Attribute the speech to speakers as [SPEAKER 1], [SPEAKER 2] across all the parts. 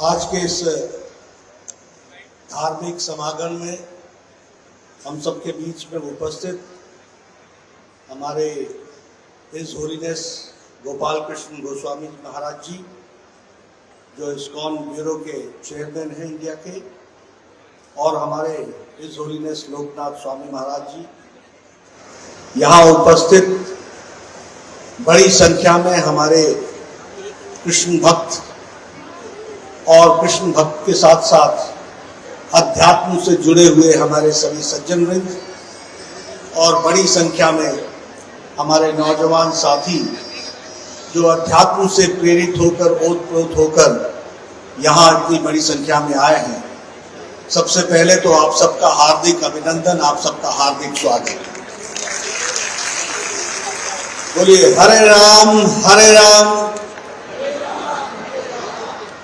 [SPEAKER 1] आज के इस धार्मिक समागम में हम सबके बीच में उपस्थित हमारे हिज होलीनेस गोपाल कृष्ण गोस्वामी महाराज जी, जो इस्कॉन ब्यूरो के चेयरमैन हैं इंडिया के, और हमारे हिज होलीनेस लोकनाथ स्वामी महाराज जी, यहाँ उपस्थित बड़ी संख्या में हमारे कृष्ण भक्त और कृष्ण भक्त के साथ साथ अध्यात्म से जुड़े हुए हमारे सभी सज्जन वृंद, और बड़ी संख्या में हमारे नौजवान साथी जो अध्यात्म से प्रेरित होकर ओतप्रोत होकर यहाँ इतनी बड़ी संख्या में आए हैं। सबसे पहले तो आप सबका हार्दिक अभिनंदन, आप सबका हार्दिक स्वागत। बोलिए हरे राम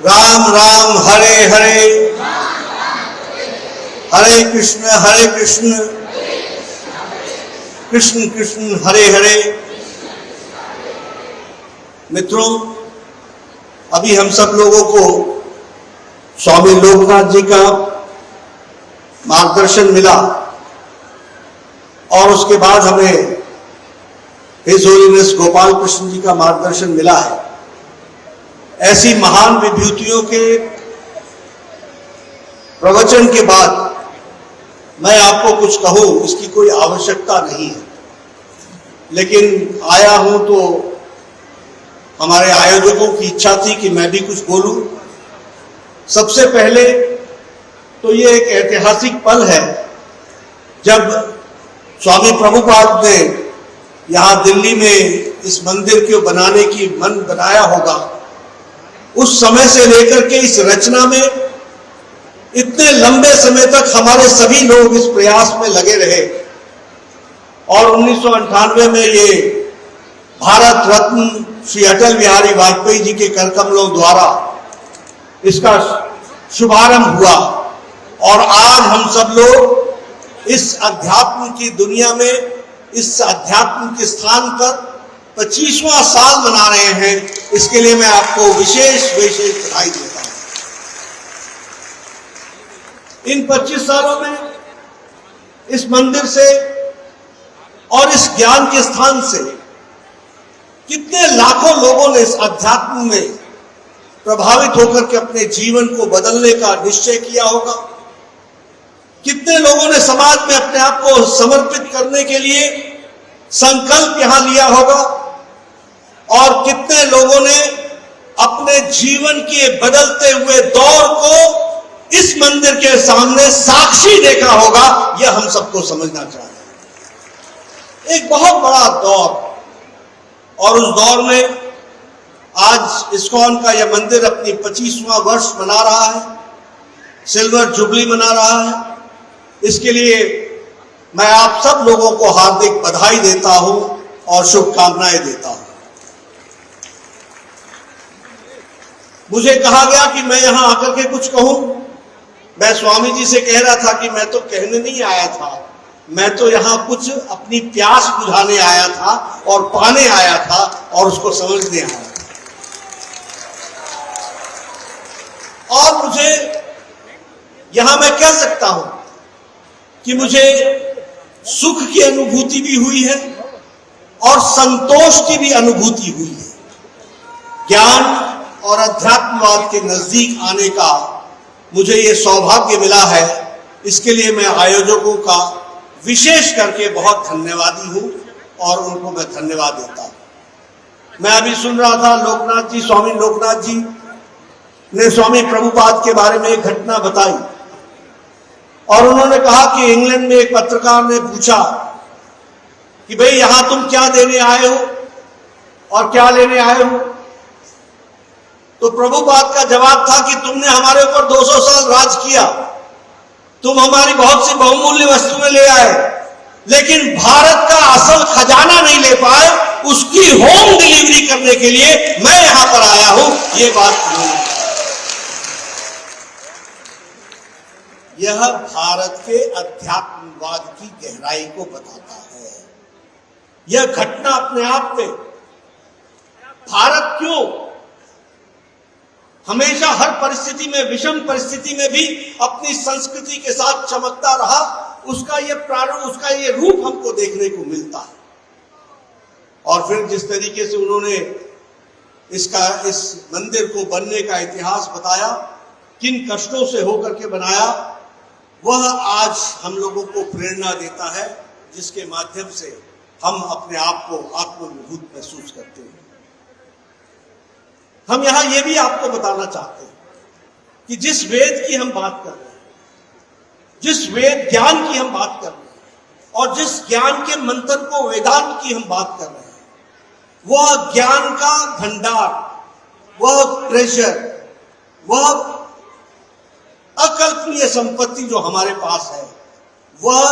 [SPEAKER 1] राम राम हरे हरे, हरे कृष्ण कृष्ण कृष्ण हरे हरे। मित्रों, अभी हम सब लोगों को स्वामी लोकनाथ जी का मार्गदर्शन मिला और उसके बाद हमें हिज होलीनेस गोपाल कृष्ण जी का मार्गदर्शन मिला है। ऐसी महान विभूतियों के प्रवचन के बाद मैं आपको कुछ कहूं, इसकी कोई आवश्यकता नहीं है, लेकिन आया हूं तो हमारे आयोजकों की इच्छा थी कि मैं भी कुछ बोलूं। सबसे पहले तो ये एक ऐतिहासिक पल है जब स्वामी प्रभुपाद ने यहाँ दिल्ली में इस मंदिर को बनाने की मन बनाया होगा। उस समय से लेकर के इस रचना में इतने लंबे समय तक हमारे सभी लोग इस प्रयास में लगे रहे, और 1998 में ये भारत रत्न श्री अटल बिहारी वाजपेयी जी के करकमलों द्वारा इसका शुभारंभ हुआ। और आज हम सब लोग इस अध्यात्म की दुनिया में, इस अध्यात्म के स्थान पर 25वां साल मना रहे हैं। इसके लिए मैं आपको विशेष बधाई देता हूं। इन 25 सालों में इस मंदिर से और इस ज्ञान के स्थान से कितने लाखों लोगों ने इस अध्यात्म में प्रभावित होकर के अपने जीवन को बदलने का निश्चय किया होगा। कितने लोगों ने समाज में अपने आप को समर्पित करने के लिए संकल्प यहां लिया होगा, और कितने लोगों ने अपने जीवन के बदलते हुए दौर को इस मंदिर के सामने साक्षी देखा होगा। यह हम सबको समझना चाहिए। एक बहुत बड़ा दौर, और उस दौर में आज इस्कॉन का यह मंदिर अपनी 25वां वर्ष मना रहा है, सिल्वर जुबली मना रहा है। इसके लिए मैं आप सब लोगों को हार्दिक बधाई देता हूं और शुभकामनाएं देता हूं। मुझे कहा गया कि मैं यहां आकर के कुछ कहूं। मैं स्वामी जी से कह रहा था कि मैं तो कहने नहीं आया था, मैं तो यहां कुछ अपनी प्यास बुझाने आया था और पाने आया था और उसको समझने आया था। और मुझे यहां मैं कह सकता हूं कि मुझे सुख की अनुभूति भी हुई है और संतोष की भी अनुभूति हुई है। ज्ञान और अध्यात्मवाद के नजदीक आने का मुझे ये सौभाग्य मिला है। इसके लिए मैं आयोजकों का विशेष करके बहुत धन्यवादी हूं और उनको मैं धन्यवाद देता हूं। मैं अभी सुन रहा था लोकनाथ जी, स्वामी लोकनाथ जी ने स्वामी प्रभुपाद के बारे में एक घटना बताई, और उन्होंने कहा कि इंग्लैंड में एक पत्रकार ने पूछा कि भाई यहां तुम क्या देने आए हो और क्या लेने आए हो। तो प्रभुपाद का जवाब था कि तुमने हमारे ऊपर 200 साल राज किया, तुम हमारी बहुत सी बहुमूल्य वस्तुएं ले आए, लेकिन भारत का असल खजाना नहीं ले पाए। उसकी होम डिलीवरी करने के लिए मैं यहां पर आया हूं। ये बात यह भारत के अध्यात्मवाद की गहराई को बताता है। यह घटना अपने आप में भारत क्यों हमेशा हर परिस्थिति में, विषम परिस्थिति में भी अपनी संस्कृति के साथ चमकता रहा, उसका ये प्रारूप, उसका ये रूप हमको देखने को मिलता है। और फिर जिस तरीके से उन्होंने इस मंदिर को बनने का इतिहास बताया, किन कष्टों से होकर के बनाया, वह आज हम लोगों को प्रेरणा देता है, जिसके माध्यम से हम अपने आप को आत्मविभूत महसूस करते हैं। हम यहां यह भी आपको बताना चाहते हैं कि जिस वेद की हम बात कर रहे हैं, जिस वेद ज्ञान की हम बात कर रहे हैं, और जिस ज्ञान के मंत्र को वेदांत की हम बात कर रहे हैं, वह ज्ञान का भंडार, वह ट्रेजर, वह अकल्पनीय संपत्ति जो हमारे पास है, वह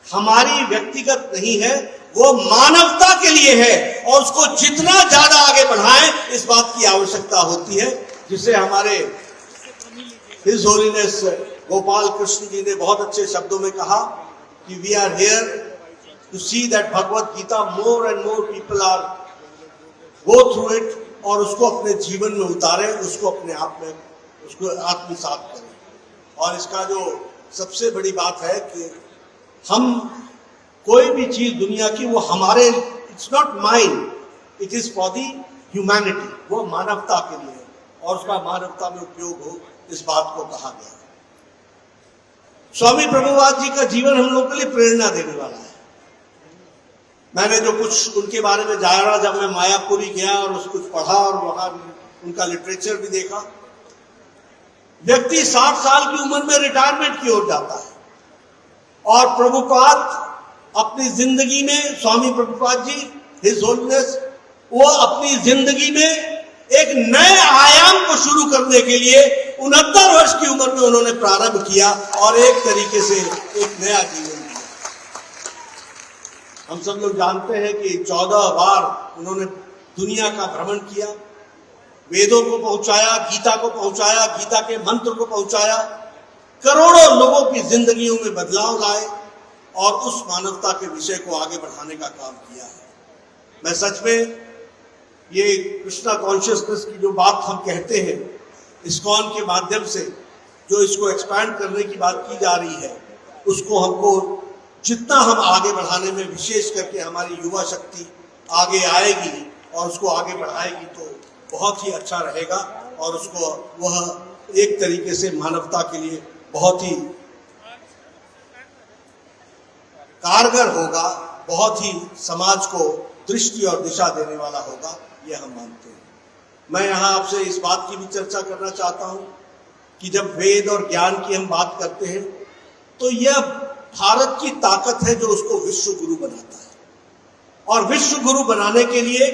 [SPEAKER 1] हमारी व्यक्तिगत नहीं है, वो मानवता के लिए है। और उसको जितना ज्यादा आगे बढ़ाएं, इस बात की आवश्यकता होती है, जिसे हमारे हिज होलीनेस गोपाल कृष्ण जी ने बहुत अच्छे शब्दों में कहा कि we are here to see that Bhagavad Gita more and more people are go through it, और उसको अपने जीवन में उतारें, उसको अपने आप में उसको आत्मसात करें। और इसका जो सबसे बड़ी बात है कि हम कोई भी चीज दुनिया की, वो हमारे, it's not mine, it is for the humanity, वो मानवता के लिए है, और उसका मानवता में उपयोग हो, इस बात को कहा गया। स्वामी प्रभुपाद जी का जीवन हम लोग के लिए प्रेरणा देने वाला है। मैंने जो कुछ उनके बारे में जाना, जब मैं मायापुरी गया और उसको पढ़ा और वहां उनका लिटरेचर भी देखा, व्यक्ति 60 साल की उम्र में रिटायरमेंट की ओर जाता है, और प्रभुपाद अपनी जिंदगी में, स्वामी प्रभुपाद जी हिज होलीनेस, वो अपनी जिंदगी में एक नए आयाम को शुरू करने के लिए 69 वर्ष की उम्र में उन्होंने प्रारंभ किया, और एक तरीके से एक नया जीवन दिया। हम सब लोग जानते हैं कि 14 बार उन्होंने दुनिया का भ्रमण किया, वेदों को पहुंचाया, गीता को पहुंचाया, गीता के मंत्र को पहुंचाया, करोड़ों लोगों की जिंदगियों में बदलाव लाए, और उस मानवता के विषय को आगे बढ़ाने का काम किया है। मैं सच में ये कृष्णा कॉन्शियसनेस की जो बात हम कहते हैं, इस्कॉन के माध्यम से जो इसको एक्सपैंड करने की बात की जा रही है, उसको हमको जितना हम आगे बढ़ाने में, विशेष करके हमारी युवा शक्ति आगे आएगी और उसको आगे बढ़ाएगी, तो बहुत ही अच्छा रहेगा, और उसको वह एक तरीके से मानवता के लिए बहुत ही कारगर होगा, बहुत ही समाज को दृष्टि और दिशा देने वाला होगा, यह हम मानते हैं। मैं यहाँ आपसे इस बात की भी चर्चा करना चाहता हूँ कि जब वेद और ज्ञान की हम बात करते हैं, तो यह भारत की ताकत है जो उसको विश्व गुरु बनाता है, और विश्व गुरु बनाने के लिए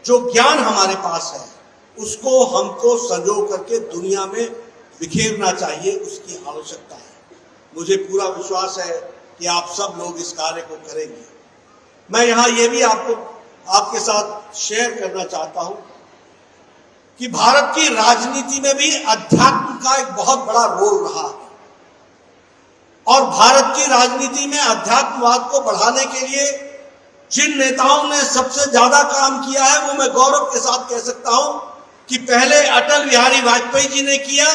[SPEAKER 1] जो ज्ञान हमारे पास है, उसको हमको संजो करके दुनिया में बिखेरना चाहिए, उसकी आवश्यकता है। मुझे पूरा विश्वास है कि आप सब लोग इस कार्य को करेंगे। मैं यहाँ ये भी आपके साथ शेयर करना चाहता हूँ कि भारत की राजनीति में भी अध्यात्म का एक बहुत बड़ा रोल रहा है, और भारत की राजनीति में अध्यात्मवाद को बढ़ाने के लिए जिन नेताओं ने सबसे ज्यादा काम किया है, वो मैं गौरव के साथ कह सकता हूं कि पहले अटल बिहारी वाजपेयी जी ने किया,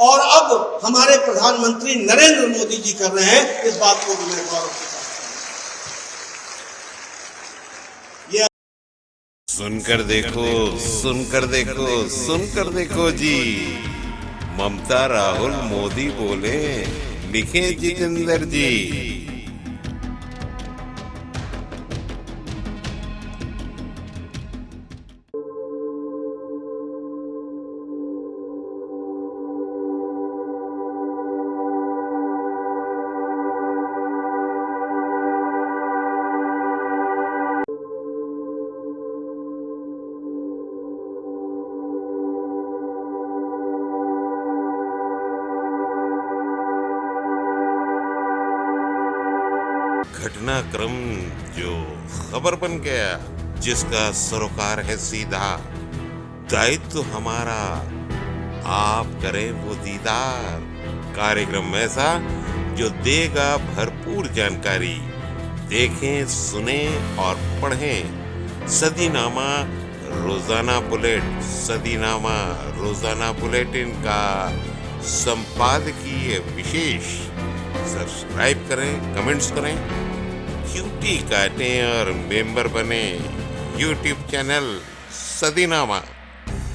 [SPEAKER 1] और अब हमारे प्रधानमंत्री नरेंद्र मोदी जी कर रहे हैं। इस बात को भी मैं गौरव के साथ ये
[SPEAKER 2] सुनकर देखो, सुनकर देखो, सुनकर देखो जी। ममता राहुल मोदी बोले, लिखे जितेंद्र जी। घटनाक्रम जो खबर बन गया, जिसका सरोकार है सीधा, दायित्व हमारा, आप करें वो दीदार। कार्यक्रम ऐसा जो देगा भरपूर जानकारी, देखें, सुने और पढ़ें। सदीनामा रोजाना बुलेट सदीनामा रोजाना बुलेटिन का संपादकीय विशेष सब्सक्राइब करें, कमेंट्स करें, क्यूटी काटें और मेंबर बने यूट्यूब चैनल सदीनामा।